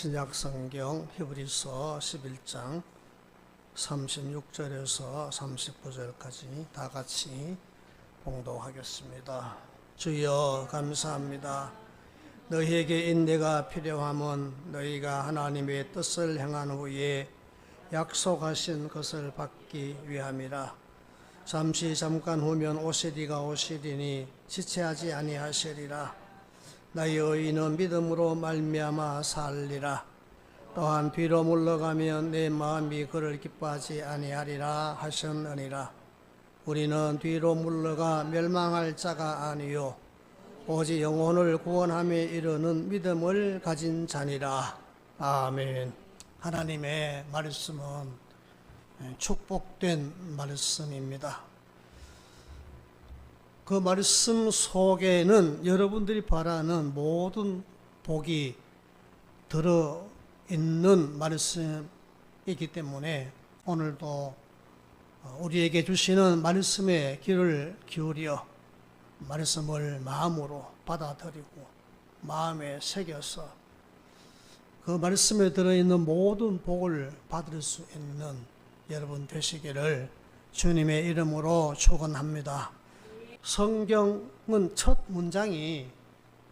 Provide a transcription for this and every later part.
신약성경 히브리서 11장 36절에서 39절까지 다 같이 봉독하겠습니다. 주여 감사합니다. 너희에게 인내가 필요함은 너희가 하나님의 뜻을 행한 후에 약속하신 것을 받기 위함이라. 잠깐 후면 오시리가 오시리니 지체하지 아니하시리라. 나의 의인은 믿음으로 말미암아 살리라. 또한 뒤로 물러가면 내 마음이 그를 기뻐하지 아니하리라 하셨느니라. 우리는 뒤로 물러가 멸망할 자가 아니요 오직 영혼을 구원함에 이르는 믿음을 가진 자니라. 아멘. 하나님의 말씀은 축복된 말씀입니다. 그 말씀 속에는 여러분들이 바라는 모든 복이 들어있는 말씀이기 때문에 오늘도 우리에게 주시는 말씀에 귀를 기울여 말씀을 마음으로 받아들이고 마음에 새겨서 그 말씀에 들어있는 모든 복을 받을 수 있는 여러분 되시기를 주님의 이름으로 축원합니다. 성경은 첫 문장이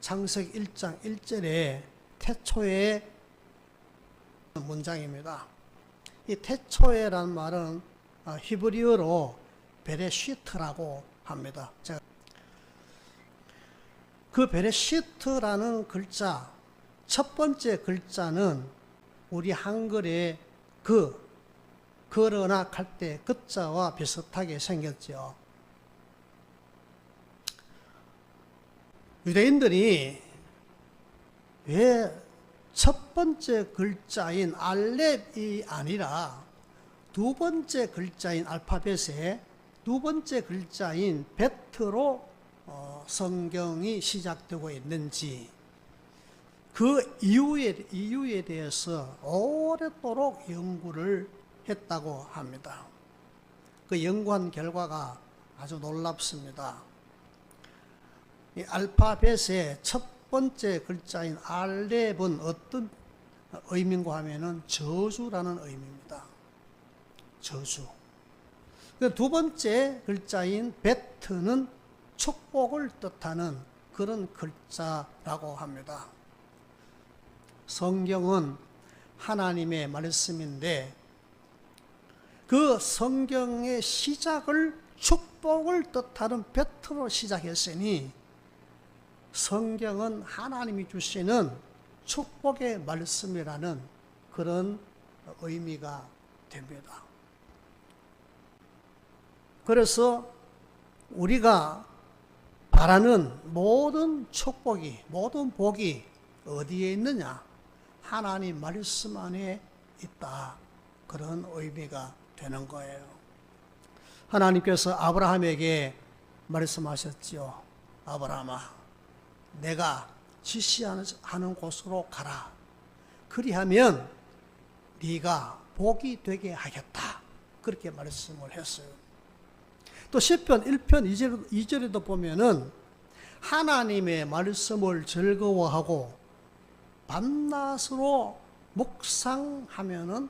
창세기 1장 1절의 태초의 문장입니다. 이 태초에라는 말은 히브리어로 베레시트라고 합니다. 그 베레시트라는 글자, 첫 번째 글자는 우리 한글의 그러나 할 때 그자와 비슷하게 생겼죠. 유대인들이 왜 첫 번째 글자인 알렙이 아니라 두 번째 글자인 알파벳의 두 번째 글자인 베트로 성경이 시작되고 있는지 그 이유에 대해서 오랫도록 연구를 했다고 합니다. 그 연구한 결과가 아주 놀랍습니다. 이 알파벳의 첫 번째 글자인 알렙은 어떤 의미인가 하면은 저주라는 의미입니다. 저주. 두 번째 글자인 베트는 축복을 뜻하는 그런 글자라고 합니다. 성경은 하나님의 말씀인데 그 성경의 시작을 축복을 뜻하는 베트로 시작했으니 성경은 하나님이 주시는 축복의 말씀이라는 그런 의미가 됩니다. 그래서 우리가 바라는 모든 축복이, 모든 복이 어디에 있느냐? 하나님 말씀 안에 있다. 그런 의미가 되는 거예요. 하나님께서 아브라함에게 말씀하셨지요. 아브라함아, 내가 지시하는 곳으로 가라. 그리하면 네가 복이 되게 하겠다. 그렇게 말씀을 했어요. 또 시편 1편 2절에도 보면은 하나님의 말씀을 즐거워하고 밤낮으로 묵상하면은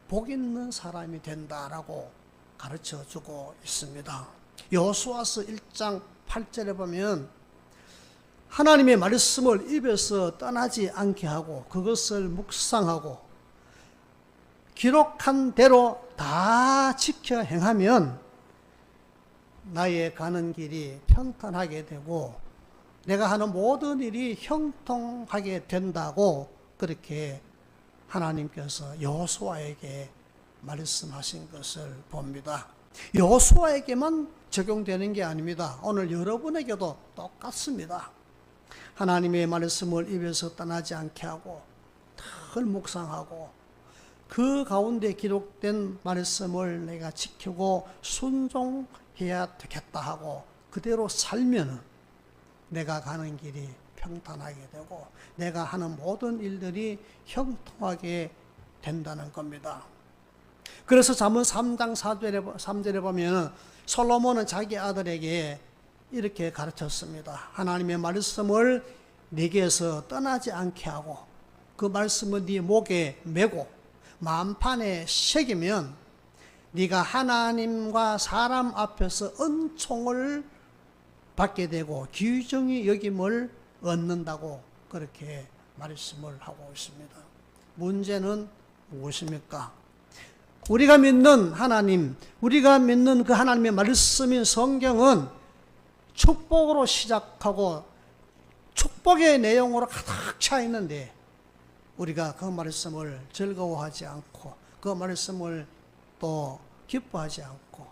복 있는 사람이 된다라고 가르쳐 주고 있습니다. 여호수아서 1장 8절에 보면 하나님의 말씀을 입에서 떠나지 않게 하고 그것을 묵상하고 기록한 대로 다 지켜 행하면 나의 가는 길이 평탄하게 되고 내가 하는 모든 일이 형통하게 된다고 그렇게 하나님께서 여호수아에게 말씀하신 것을 봅니다. 여호수아에게만 적용되는 게 아닙니다. 오늘 여러분에게도 똑같습니다. 하나님의 말씀을 입에서 떠나지 않게 하고 늘 묵상하고 그 가운데 기록된 말씀을 내가 지키고 순종해야 되겠다 하고 그대로 살면 내가 가는 길이 평탄하게 되고 내가 하는 모든 일들이 형통하게 된다는 겁니다. 그래서 잠언 3장 3절에 보면 솔로몬은 자기 아들에게 이렇게 가르쳤습니다. 하나님의 말씀을 내게서 떠나지 않게 하고 그 말씀을 네 목에 메고 만판에 새기면 네가 하나님과 사람 앞에서 은총을 받게 되고 귀중히 여김을 얻는다고 그렇게 말씀을 하고 있습니다. 문제는 무엇입니까? 우리가 믿는 하나님, 우리가 믿는 그 하나님의 말씀인 성경은 축복으로 시작하고 축복의 내용으로 가득 차 있는데 우리가 그 말씀을 즐거워하지 않고 그 말씀을 또 기뻐하지 않고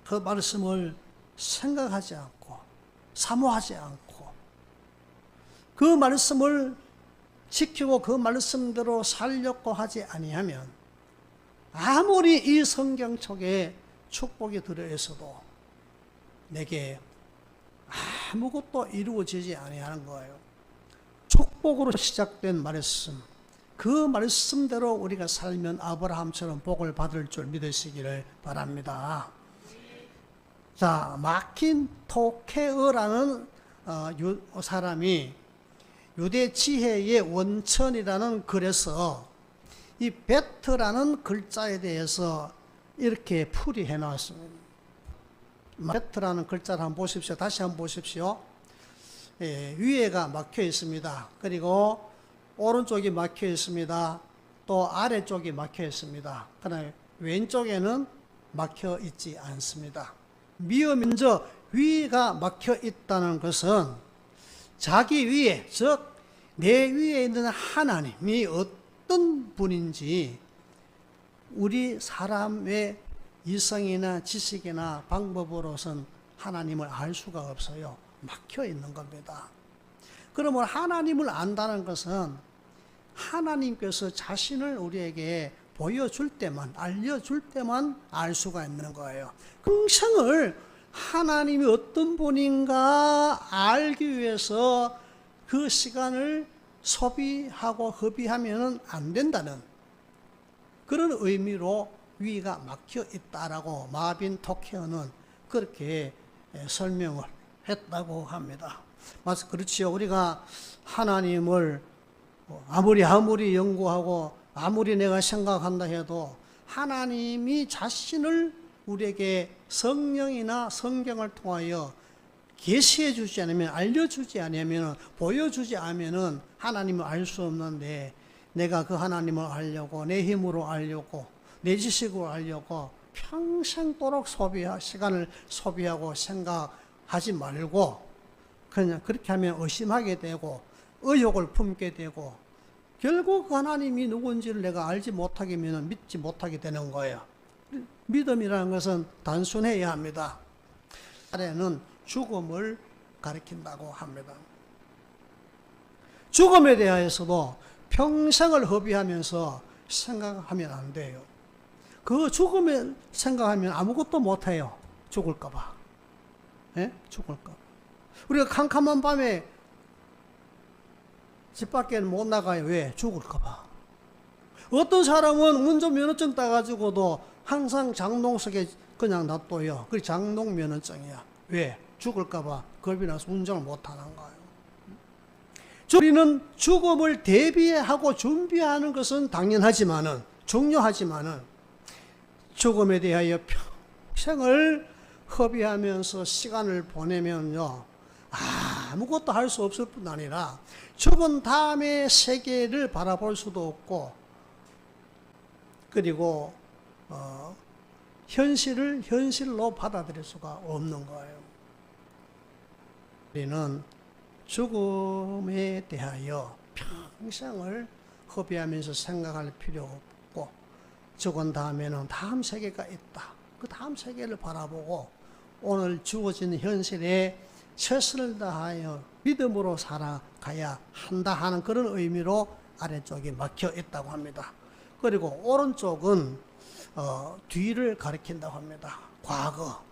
그 말씀을 생각하지 않고 사모하지 않고 그 말씀을 지키고 그 말씀대로 살려고 하지 아니하면 아무리 이 성경 속에 축복이 들어있어도 내게 아무것도 이루어지지 아니하는 거예요. 축복으로 시작된 말씀, 그 말씀대로 우리가 살면 아브라함처럼 복을 받을 줄 믿으시기를 바랍니다. 자, 마킨 토케어라는 사람이 유대 지혜의 원천이라는 글에서 이 베트라는 글자에 대해서 이렇게 풀이해 놨습니다. 베트라는 글자를 한번 보십시오. 다시 한번 보십시오. 위에가 막혀 있습니다. 그리고 오른쪽이 막혀 있습니다. 또 아래쪽이 막혀 있습니다. 그러나 왼쪽에는 막혀 있지 않습니다. 미어민저 위가 막혀 있다는 것은 자기 위에, 즉 내 위에 있는 하나님이 어떤 분인지 우리 사람의 이성이나 지식이나 방법으로선 하나님을 알 수가 없어요. 막혀 있는 겁니다. 그러면 하나님을 안다는 것은 하나님께서 자신을 우리에게 보여줄 때만, 알려줄 때만 알 수가 있는 거예요. 평생을 하나님이 어떤 분인가 알기 위해서 그 시간을 소비하고 허비하면 안 된다는 그런 의미로 위가 막혀 있다라고 마빈 토케어는 그렇게 설명을 했다고 합니다. 맞아, 그렇지요. 우리가 하나님을 아무리 연구하고 아무리 내가 생각한다 해도 하나님이 자신을 우리에게 성령이나 성경을 통하여 계시해 주지 않으면, 알려주지 않으면, 보여주지 않으면 하나님을 알 수 없는데, 내가 그 하나님을 알려고, 내 힘으로 알려고, 내 지식으로 알려고 평생도록 시간을 소비하고 생각하지 말고 그냥 그렇게 하면 의심하게 되고 의욕을 품게 되고 결국 하나님이 누군지를 내가 알지 못하게 되면 믿지 못하게 되는 거예요. 믿음이라는 것은 단순해야 합니다. 아래는 죽음을 가리킨다고 합니다. 죽음에 대하여서도 평생을 허비하면서 생각하면 안 돼요. 그 죽음을 생각하면 아무것도 못해요. 죽을까봐. 예? 죽을까봐. 우리가 캄캄한 밤에 집 밖에 못 나가요. 왜? 죽을까봐. 어떤 사람은 운전면허증 따가지고도 항상 장롱 속에 그냥 놔둬요. 그게 장롱 면허증이야. 왜? 죽을까봐 겁이 나서 운전을 못하는 거예요. 우리는 죽음을 대비하고 준비하는 것은 당연하지만은, 중요하지만은, 죽음에 대하여 평생을 허비하면서 시간을 보내면요, 아무것도 할 수 없을 뿐 아니라 죽은 다음의 세계를 바라볼 수도 없고, 그리고 현실을 현실로 받아들일 수가 없는 거예요. 우리는 죽음에 대하여 평생을 허비하면서 생각할 필요 없고, 죽은 다음에는 다음 세계가 있다. 그 다음 세계를 바라보고 오늘 주어진 현실에 최선을 다하여 믿음으로 살아가야 한다 하는 그런 의미로 아래쪽이 막혀 있다고 합니다. 그리고 오른쪽은 뒤를 가리킨다고 합니다. 과거.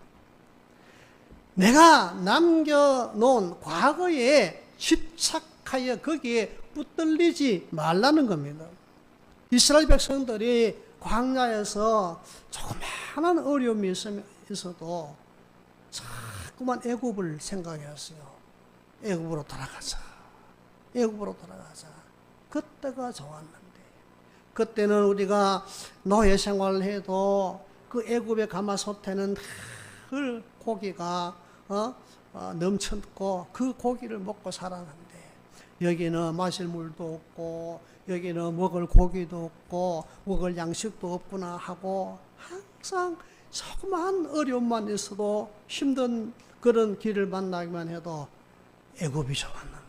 내가 남겨놓은 과거에 집착하여 거기에 붙들리지 말라는 겁니다. 이스라엘 백성들이 광야에서 조그마한 어려움이 있어도 자꾸만 애굽을 생각했어요. 애굽으로 돌아가자. 애굽으로 돌아가자. 그때가 좋았는데, 그때는 우리가 노예 생활을 해도 그 애굽의 가마솥에는 늘 고기가 넘쳤고 그 고기를 먹고 살았는데, 여기는 마실 물도 없고 여기는 먹을 고기도 없고 먹을 양식도 없구나 하고 항상 조그만 어려움만 있어도 힘든 그런 길을 만나기만 해도 애굽이 좋았는데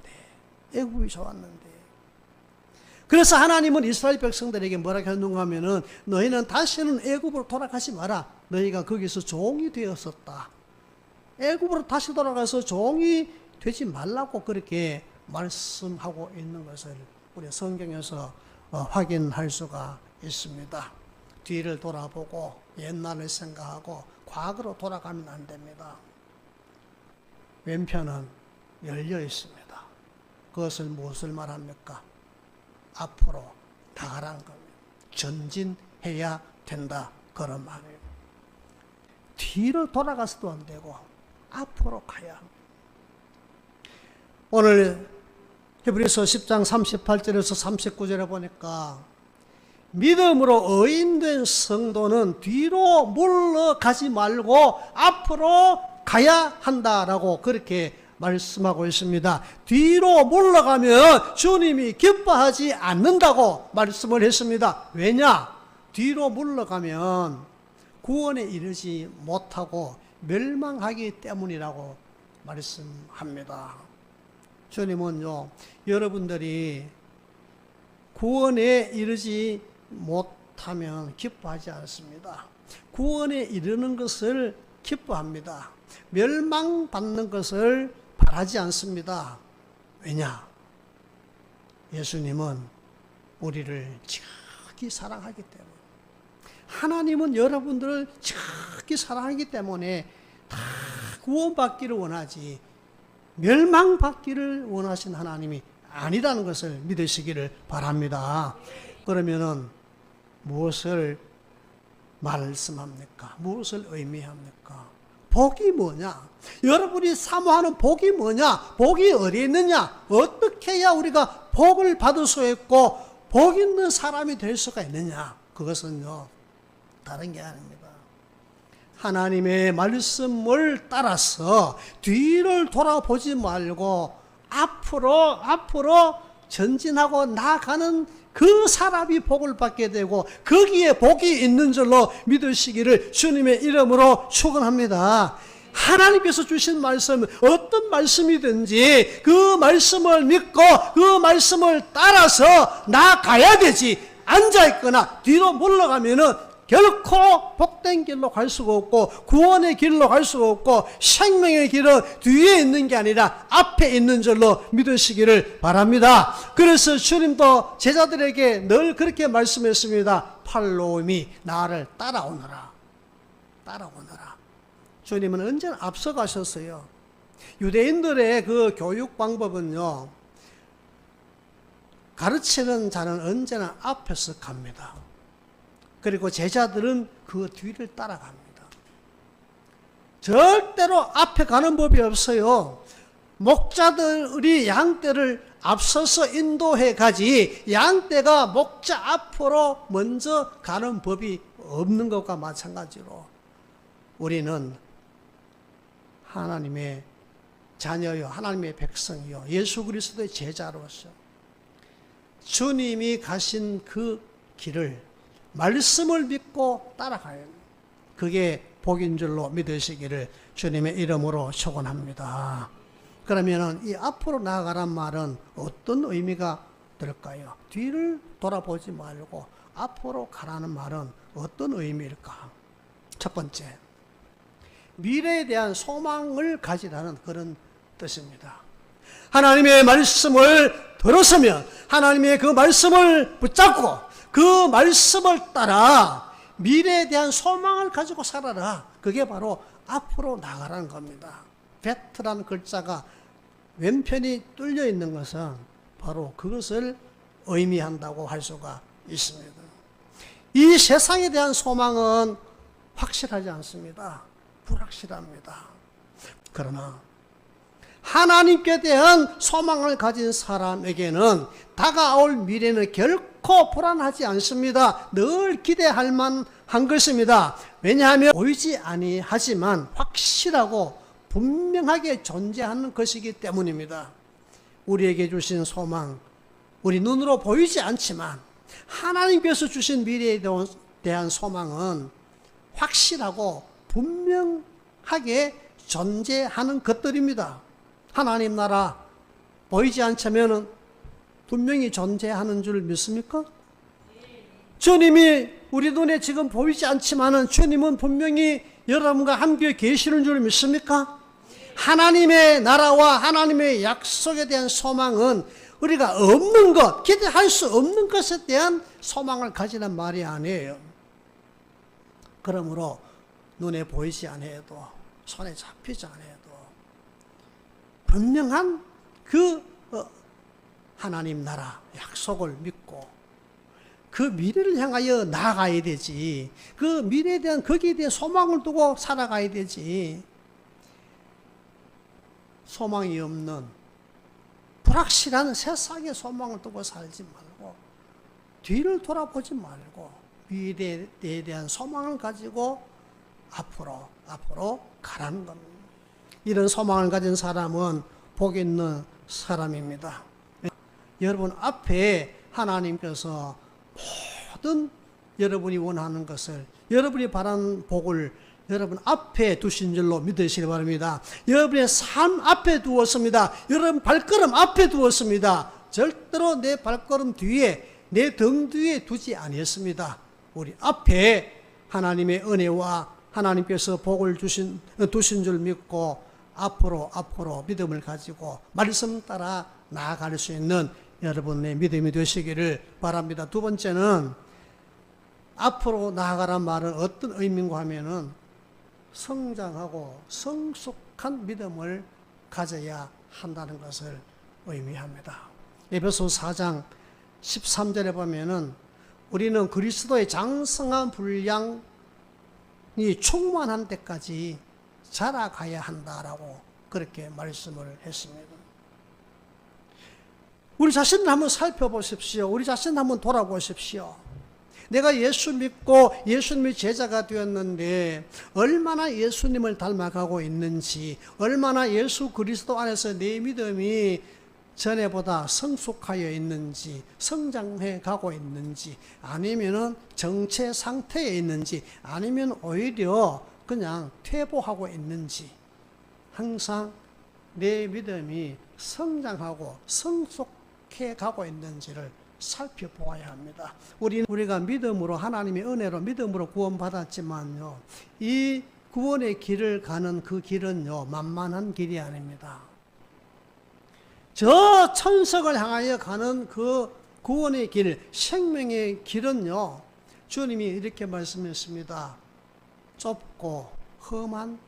그래서 하나님은 이스라엘 백성들에게 뭐라고 했는가 하면은 너희는 다시는 애굽으로 돌아가지 마라. 너희가 거기서 종이 되었었다. 애굽으로 다시 돌아가서 종이 되지 말라고 그렇게 말씀하고 있는 것을 우리 성경에서 확인할 수가 있습니다. 뒤를 돌아보고 옛날을 생각하고 과거로 돌아가면 안 됩니다. 왼편은 열려 있습니다. 그것을 무엇을 말합니까? 앞으로 나가라는 겁니다. 전진해야 된다, 그런 말이에요. 뒤를 돌아가서도 안 되고 앞으로 가야 합니다. 오늘 히브리서 10장 38절에서 39절에 보니까 믿음으로 의인된 성도는 뒤로 물러가지 말고 앞으로 가야 한다라고 그렇게 말씀하고 있습니다. 뒤로 물러가면 주님이 기뻐하지 않는다고 말씀을 했습니다. 왜냐? 뒤로 물러가면 구원에 이르지 못하고 멸망하기 때문이라고 말씀합니다. 주님은요, 여러분들이 구원에 이르지 못하면 기뻐하지 않습니다. 구원에 이르는 것을 기뻐합니다. 멸망받는 것을 바라지 않습니다. 왜냐? 예수님은 우리를 지극히 사랑하기 때문에, 하나님은 여러분들을 지극히 사랑하기 때문에 다 구원받기를 원하지 멸망받기를 원하신 하나님이 아니라는 것을 믿으시기를 바랍니다. 그러면은 무엇을 말씀합니까? 무엇을 의미합니까? 복이 뭐냐? 여러분이 사모하는 복이 뭐냐? 복이 어디 있느냐? 어떻게 해야 우리가 복을 받을 수 있고 복 있는 사람이 될 수가 있느냐? 그것은요, 다른 게 아닙니다. 하나님의 말씀을 따라서 뒤를 돌아보지 말고 앞으로 전진하고 나아가는 그 사람이 복을 받게 되고 거기에 복이 있는 줄로 믿으시기를 주님의 이름으로 축원합니다. 하나님께서 주신 말씀, 어떤 말씀이든지 그 말씀을 믿고 그 말씀을 따라서 나아가야 되지, 앉아있거나 뒤로 물러가면은 결코 복된 길로 갈 수가 없고 구원의 길로 갈 수가 없고 생명의 길은 뒤에 있는 게 아니라 앞에 있는 줄로 믿으시기를 바랍니다. 그래서 주님도 제자들에게 늘 그렇게 말씀했습니다. 팔로우미, 나를 따라오너라. 주님은 언제나 앞서가셨어요. 유대인들의 그 교육 방법은요, 가르치는 자는 언제나 앞에서 갑니다. 그리고 제자들은 그 뒤를 따라갑니다. 절대로 앞에 가는 법이 없어요. 목자들이 양떼를 앞서서 인도해 가지 양떼가 목자 앞으로 먼저 가는 법이 없는 것과 마찬가지로 우리는 하나님의 자녀요, 하나님의 백성이요, 예수 그리스도의 제자로서 주님이 가신 그 길을 말씀을 믿고 따라가요. 그게 복인 줄로 믿으시기를 주님의 이름으로 축원합니다. 그러면은 이 앞으로 나아가란 말은 어떤 의미가 될까요? 뒤를 돌아보지 말고 앞으로 가라는 말은 어떤 의미일까? 첫 번째, 미래에 대한 소망을 가지라는 그런 뜻입니다. 하나님의 말씀을 들었으면 하나님의 그 말씀을 붙잡고 그 말씀을 따라 미래에 대한 소망을 가지고 살아라. 그게 바로 앞으로 나가라는 겁니다. 베트라는 글자가 왼편이 뚫려 있는 것은 바로 그것을 의미한다고 할 수가 있습니다. 이 세상에 대한 소망은 확실하지 않습니다. 불확실합니다. 그러나 하나님께 대한 소망을 가진 사람에게는 다가올 미래는 결코 불안하지 않습니다. 늘 기대할 만한 것입니다. 왜냐하면 보이지 아니하지만 확실하고 분명하게 존재하는 것이기 때문입니다. 우리에게 주신 소망, 우리 눈으로 보이지 않지만 하나님께서 주신 미래에 대한 소망은 확실하고 분명하게 존재하는 것들입니다. 하나님 나라 보이지 않자면 분명히 존재하는 줄 믿습니까? 주님이 우리 눈에 지금 보이지 않지만은 주님은 분명히 여러분과 함께 계시는 줄 믿습니까? 하나님의 나라와 하나님의 약속에 대한 소망은 우리가 없는 것, 기대할 수 없는 것에 대한 소망을 가지는 말이 아니에요. 그러므로 눈에 보이지 않아도 손에 잡히지 않아도 분명한 그 하나님 나라 약속을 믿고 그 미래를 향하여 나아가야 되지. 그 미래에 대한 거기에 대한 소망을 두고 살아가야 되지. 소망이 없는 불확실한 세상의 소망을 두고 살지 말고 뒤를 돌아보지 말고 미래에 대한 소망을 가지고 앞으로 가라는 겁니다. 이런 소망을 가진 사람은 복 있는 사람입니다. 여러분 앞에 하나님께서 모든 여러분이 원하는 것을, 여러분이 바라는 복을 여러분 앞에 두신 줄로 믿으시기 바랍니다. 여러분의 삶 앞에 두었습니다. 여러분 발걸음 앞에 두었습니다. 절대로 내 발걸음 뒤에, 내 등 뒤에 두지 아니했습니다. 우리 앞에 하나님의 은혜와 하나님께서 복을 두신 줄 믿고 앞으로 믿음을 가지고 말씀 따라 나아갈 수 있는 여러분의 믿음이 되시기를 바랍니다. 두 번째는 앞으로 나아가란 말은 어떤 의미인가 하면은 성장하고 성숙한 믿음을 가져야 한다는 것을 의미합니다. 에베소 4장 13절에 보면은 우리는 그리스도의 장성한 분량이 충만한 데까지 자라가야 한다라고 그렇게 말씀을 했습니다. 우리 자신을 한번 살펴보십시오. 우리 자신을 한번 돌아보십시오. 내가 예수 믿고 예수님의 제자가 되었는데 얼마나 예수님을 닮아가고 있는지, 얼마나 예수 그리스도 안에서 내 믿음이 전에보다 성숙하여 있는지, 성장해 가고 있는지, 아니면은 정체 상태에 있는지, 아니면 오히려 그냥 퇴보하고 있는지, 항상 내 믿음이 성장하고 성숙해 가고 있는지를 살펴보아야 합니다. 우리가 믿음으로, 하나님의 은혜로 믿음으로 구원받았지만요, 이 구원의 길을 가는 그 길은요 만만한 길이 아닙니다. 저 천석을 향하여 가는 그 구원의 길, 생명의 길은요, 주님이 이렇게 말씀했습니다. 좁고 험한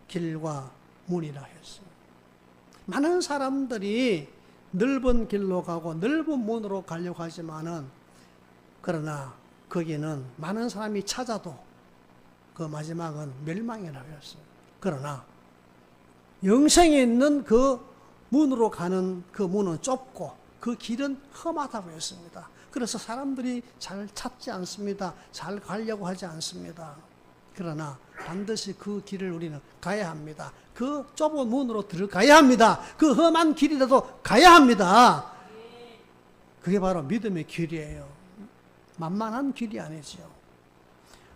길과 문이라 했습니다. 많은 사람들이 넓은 길로 가고 넓은 문으로 가려고 하지만은, 그러나 거기는 많은 사람이 찾아도 그 마지막은 멸망이라고 했습니다. 그러나 영생에 있는 그 문으로 가는 그 문은 좁고 그 길은 험하다고 했습니다. 그래서 사람들이 잘 찾지 않습니다. 잘 가려고 하지 않습니다. 그러나 반드시 그 길을 우리는 가야 합니다. 그 좁은 문으로 들어가야 합니다. 그 험한 길이라도 가야 합니다. 그게 바로 믿음의 길이에요. 만만한 길이 아니죠.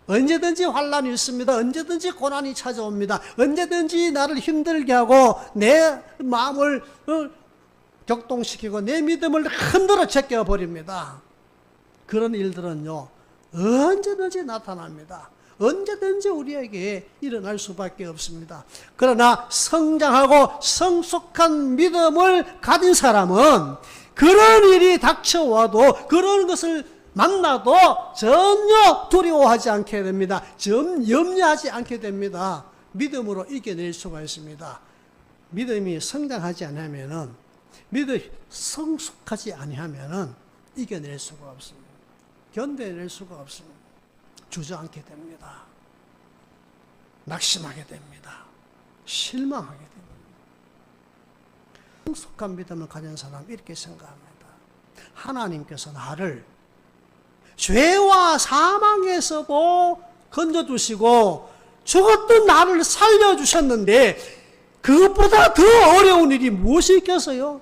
언제든지 환난이 있습니다. 언제든지 고난이 찾아옵니다. 언제든지 나를 힘들게 하고 내 마음을 격동시키고 내 믿음을 흔들어 제껴버립니다. 그런 일들은요 언제든지 나타납니다. 언제든지 우리에게 일어날 수밖에 없습니다. 그러나 성장하고 성숙한 믿음을 가진 사람은 그런 일이 닥쳐와도, 그런 것을 만나도 전혀 두려워하지 않게 됩니다. 염려하지 않게 됩니다. 믿음으로 이겨낼 수가 있습니다. 믿음이 성장하지 않으면은, 믿음이 성숙하지 아니하면은 이겨낼 수가 없습니다. 견뎌낼 수가 없습니다. 주저앉게 됩니다. 낙심하게 됩니다. 실망하게 됩니다. 성숙한 믿음을 가진 사람 이렇게 생각합니다. 하나님께서 나를 죄와 사망에서도 건져주시고 죽었던 나를 살려주셨는데 그것보다 더 어려운 일이 무엇이 있겠어요?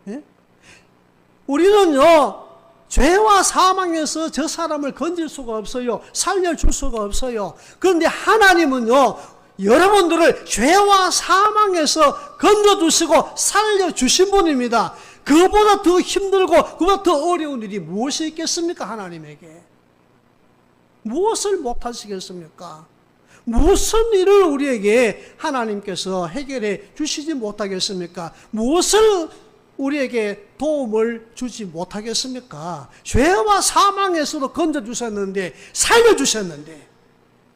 예? 우리는요, 죄와 사망에서 저 사람을 건질 수가 없어요. 살려줄 수가 없어요. 그런데 하나님은요, 여러분들을 죄와 사망에서 건져주시고 살려주신 분입니다. 그보다 더 힘들고 그보다 더 어려운 일이 무엇이 있겠습니까? 하나님에게. 무엇을 못하시겠습니까? 무슨 일을 우리에게 하나님께서 해결해 주시지 못하겠습니까? 무엇을 우리에게 도움을 주지 못하겠습니까? 죄와 사망에서도 건져주셨는데, 살려주셨는데,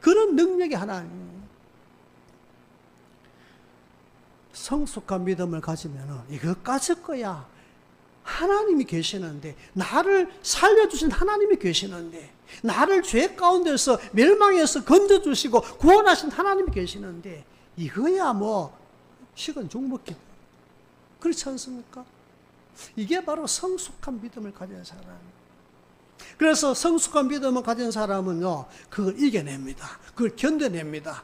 그런 능력이 하나님. 성숙한 믿음을 가지면 이것까지 거야. 하나님이 계시는데, 나를 살려주신 하나님이 계시는데, 나를 죄 가운데서 멸망해서 건져주시고 구원하신 하나님이 계시는데, 이거야 뭐 식은 죽 먹기. 그렇지 않습니까? 이게 바로 성숙한 믿음을 가진 사람. 그래서 성숙한 믿음을 가진 사람은요, 그걸 이겨냅니다. 그걸 견뎌냅니다.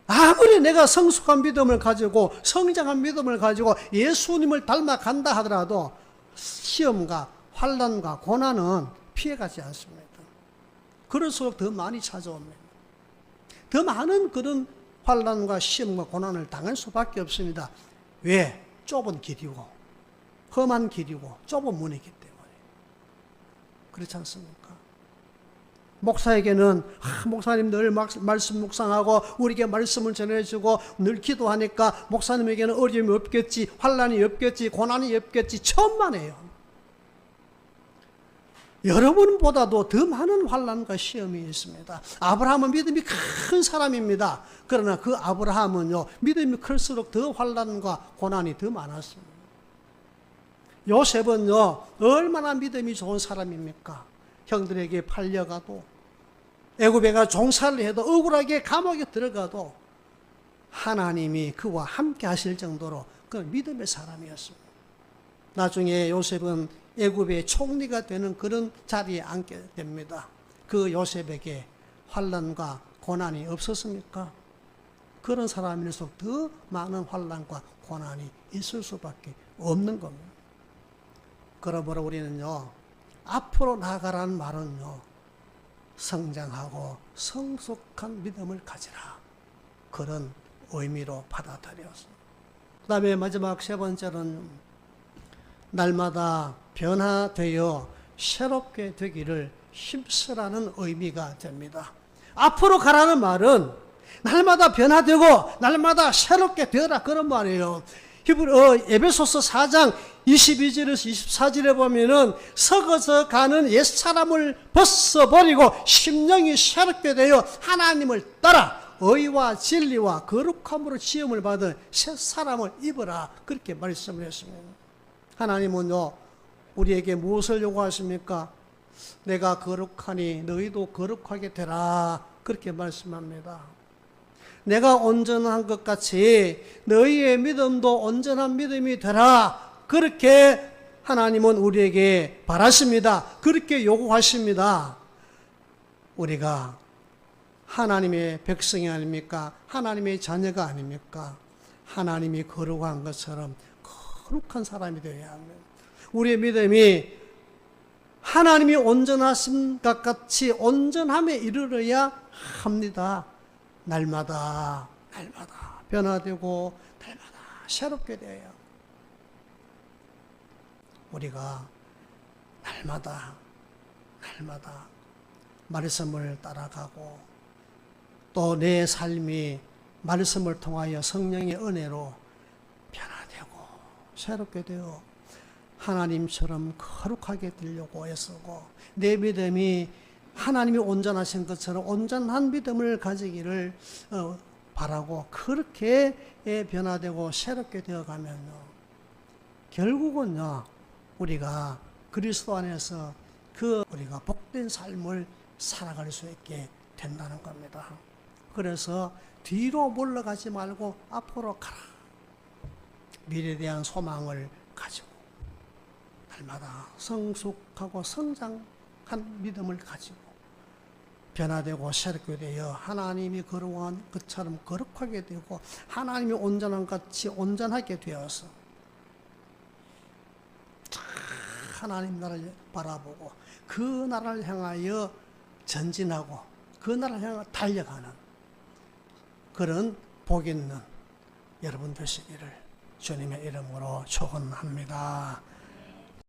아무리 내가 성숙한 믿음을 가지고 성장한 믿음을 가지고 예수님을 닮아간다 하더라도 시험과 환난과 고난은 피해가지 않습니다. 그럴수록 더 많이 찾아옵니다. 더 많은 그런 환난과 시험과 고난을 당할 수밖에 없습니다. 왜? 좁은 길이고 험한 길이고 좁은 문이기 때문에. 그렇지 않습니까? 목사에게는 목사님 늘 말씀 묵상하고 우리에게 말씀을 전해주고 늘 기도하니까 목사님에게는 어려움이 없겠지, 환난이 없겠지, 고난이 없겠지, 천만에요. 여러분보다도 더 많은 환난과 시험이 있습니다. 아브라함은 믿음이 큰 사람입니다. 그러나 그 아브라함은요, 믿음이 클수록 더 환난과 고난이 더 많았습니다. 요셉은요, 얼마나 믿음이 좋은 사람입니까? 형들에게 팔려가도, 애굽에 가 종살이를 해도, 억울하게 감옥에 들어가도 하나님이 그와 함께 하실 정도로 그 믿음의 사람이었습니다. 나중에 요셉은 애굽의 총리가 되는 그런 자리에 앉게 됩니다. 그 요셉에게 환난과 고난이 없었습니까? 그런 사람일수록 더 많은 환난과 고난이 있을 수밖에 없는 겁니다. 그러므로 우리는요, 앞으로 나아가라는 말은요, 성장하고 성숙한 믿음을 가지라, 그런 의미로 받아들였습니다. 그 다음에 마지막 세 번째는 날마다 변화되어 새롭게 되기를 힘쓰라는 의미가 됩니다. 앞으로 가라는 말은 날마다 변화되고 날마다 새롭게 되어라, 그런 말이에요. 에베소서 4장 22절에서 24절에 보면은 썩어져 가는 옛사람을 벗어버리고 심령이 새롭게 되어 하나님을 따라 의와 진리와 거룩함으로 지음을 받은 새 사람을 입어라, 그렇게 말씀을 했습니다. 하나님은요, 우리에게 무엇을 요구하십니까? 내가 거룩하니 너희도 거룩하게 되라, 그렇게 말씀합니다. 내가 온전한 것 같이 너희의 믿음도 온전한 믿음이 되라, 그렇게 하나님은 우리에게 바라십니다. 그렇게 요구하십니다. 우리가 하나님의 백성이 아닙니까? 하나님의 자녀가 아닙니까? 하나님이 거룩한 것처럼 거룩한 사람이 되어야 합니다. 우리의 믿음이 하나님이 온전하신 것 같이 온전함에 이르러야 합니다. 날마다 변화되고 날마다 새롭게 되어요. 우리가 날마다 말씀을 따라가고 또 내 삶이 말씀을 통하여 성령의 은혜로 변화되고 새롭게 되어 하나님처럼 거룩하게 되려고 애쓰고 내 믿음이 하나님이 온전하신 것처럼 온전한 믿음을 가지기를 바라고 그렇게 변화되고 새롭게 되어가면요, 결국은요, 우리가 그리스도 안에서 우리가 복된 삶을 살아갈 수 있게 된다는 겁니다. 그래서 뒤로 물러가지 말고 앞으로 가라. 미래에 대한 소망을 가지고 날마다 성숙하고 성장한 믿음을 가지고 변화되고 새롭게 되어 하나님이 거룩한 것처럼 거룩하게 되고 하나님이 온전한 같이 온전하게 되어서 하나님 나라를 바라보고 그 나라를 향하여 전진하고 그 나라를 향하여 달려가는 그런 복 있는 여러분 되시기를 주님의 이름으로 축원합니다.